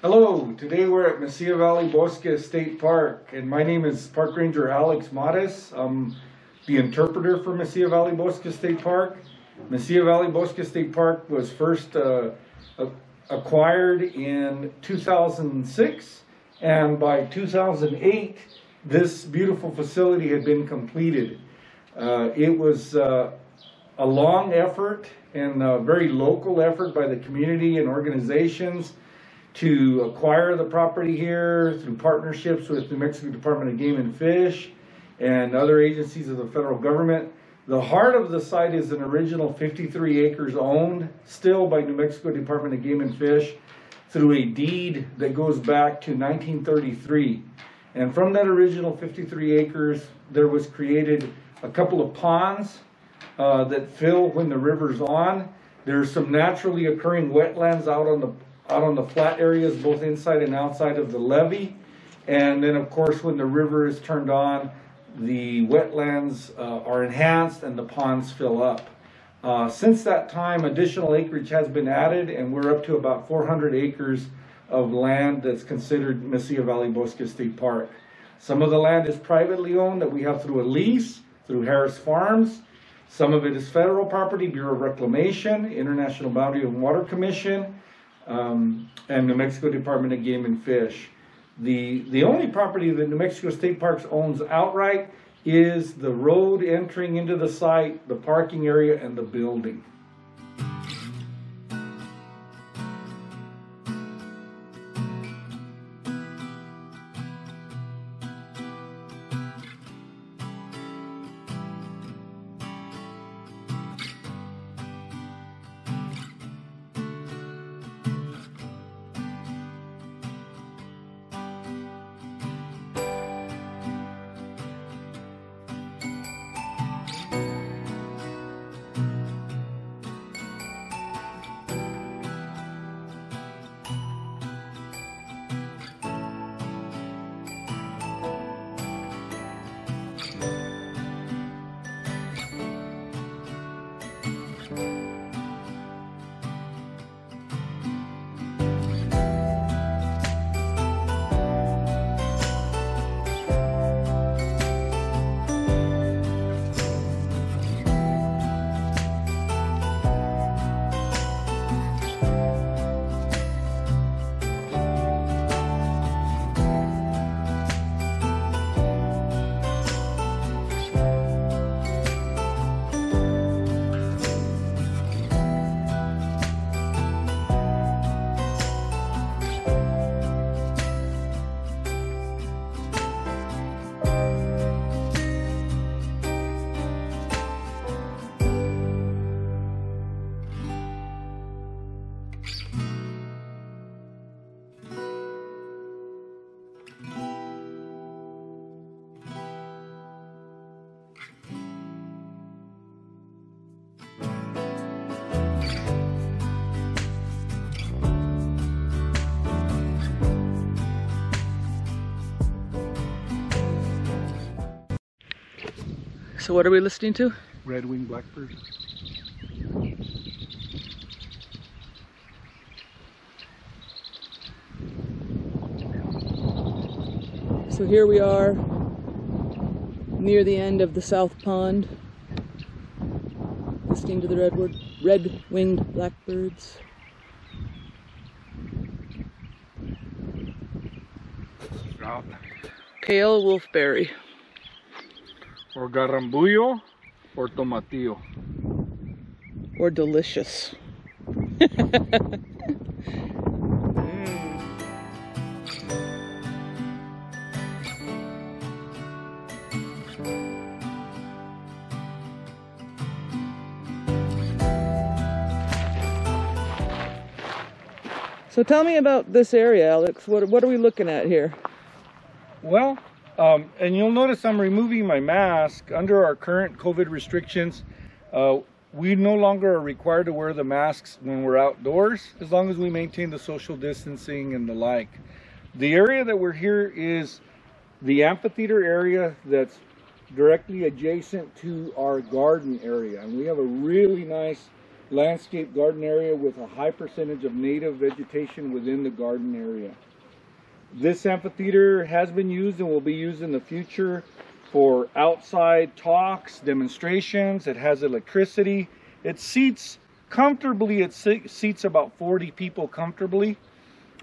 Hello, today we're at Mesilla Valley Bosque State Park, and my name is Park Ranger Alex Mares. I'm the interpreter for Mesilla Valley Bosque State Park. Mesilla Valley Bosque State Park was first acquired in 2006, and by 2008 this beautiful facility had been completed. It was a long effort and a very local effort by the community and organizations to acquire the property here through partnerships with New Mexico Department of Game and Fish and other agencies of the federal government. The heart of the site is an original 53 acres owned still by New Mexico Department of Game and Fish through a deed that goes back to 1933. And from that original 53 acres, there was created a couple of ponds that fill when the river's on. There's some naturally occurring wetlands out on the flat areas, both inside and outside of the levee. And then, of course, when the river is turned on, the wetlands are enhanced and the ponds fill up. Since that time, additional acreage has been added, and we're up to about 400 acres of land that's considered Mesilla Valley Bosque State Park. Some of the land is privately owned that we have through a lease, through Harris Farms. Some of it is federal property, Bureau of Reclamation, International Boundary and Water Commission, and New Mexico Department of Game and Fish. The only property that New Mexico State Parks owns outright is the road entering into the site, the parking area, and the building. So what are we listening to? Red-winged blackbird. So here we are near the end of the South Pond, listening to the red-winged blackbirds. Pale wolfberry. Or garambullo, or tomatillo. Or delicious. So tell me about this area, Alex. What are we looking at here? Well, and you'll notice I'm removing my mask. Under our current COVID restrictions, we no longer are required to wear the masks when we're outdoors, as long as we maintain the social distancing and the like. The area that we're here is the amphitheater area that's directly adjacent to our garden area, and we have a really nice landscape garden area with a high percentage of native vegetation within the garden area. This amphitheater has been used and will be used in the future for outside talks, demonstrations. It has electricity. It seats comfortably. It seats about 40 people comfortably.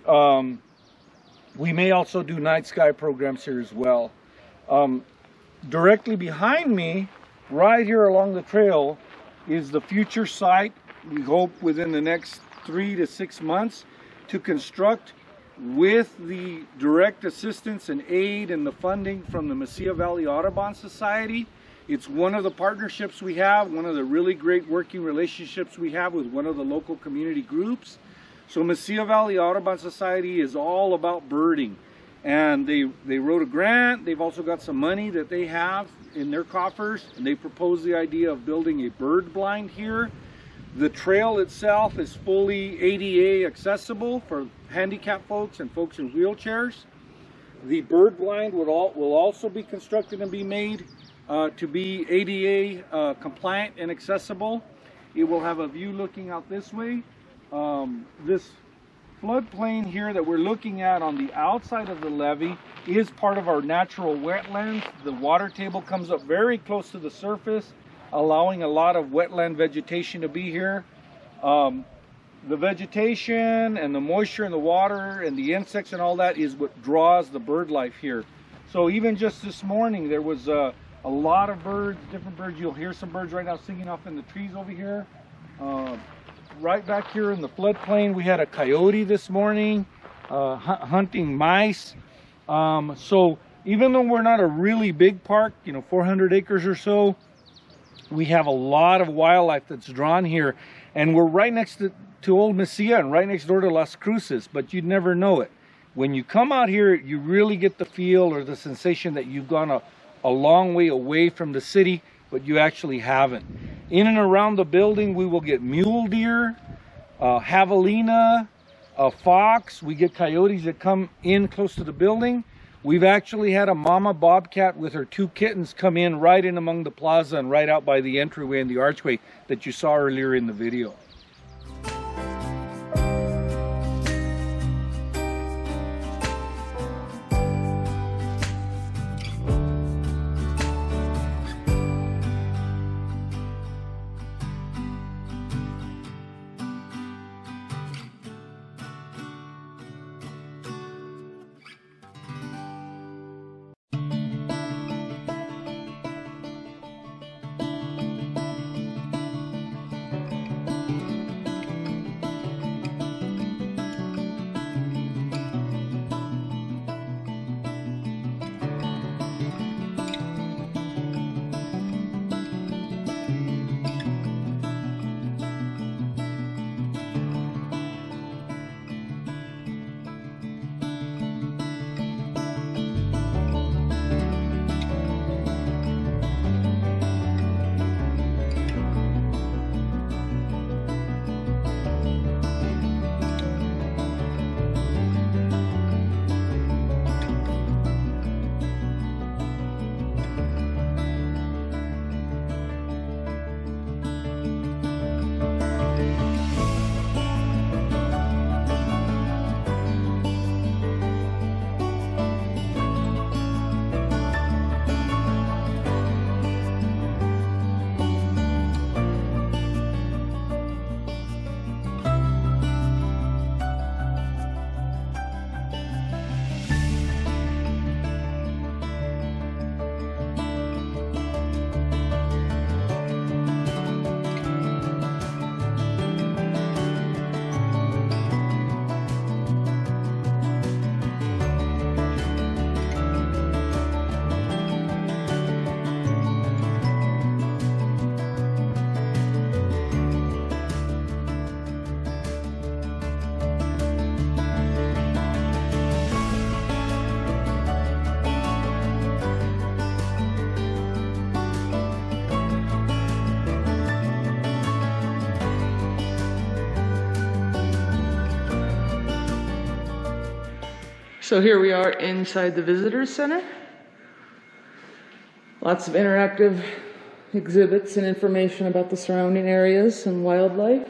We may also do night sky programs here as well. Directly behind me, right here along the trail, is the future site. We hope within the next 3 to 6 months to construct, with the direct assistance and aid and the funding from the Mesilla Valley Audubon Society. It's one of the partnerships we have, one of the really great working relationships we have with one of the local community groups. So Mesilla Valley Audubon Society is all about birding, and they wrote a grant. They've also got some money that they have in their coffers, and they proposed the idea of building a bird blind here. The trail itself is fully ADA accessible for handicapped folks and folks in wheelchairs. The bird blind will also be constructed and be made to be ADA compliant and accessible. It will have a view looking out this way. This floodplain here that we're looking at on the outside of the levee is part of our natural wetlands. The water table comes up very close to the surface, allowing a lot of wetland vegetation to be here. The vegetation and the moisture in the water and the insects and all that is what draws the bird life here. So even just this morning, there was a lot of birds, different birds. You'll hear some birds right now singing off in the trees over here. Right back here in the floodplain, we had a coyote this morning hunting mice. So even though we're not a really big park, 400 acres or so, we have a lot of wildlife that's drawn here, and we're right next to Old Mesilla and right next door to Las Cruces, but you'd never know it. When you come out here, you really get the feel or the sensation that you've gone a long way away from the city, but you actually haven't. In and around the building, we will get mule deer, javelina, fox. We get coyotes that come in close to the building. We've actually had a mama bobcat with her 2 kittens come in right in among the plaza and right out by the entryway and the archway that you saw earlier in the video. So here we are inside the visitor center. Lots of interactive exhibits and information about the surrounding areas and wildlife.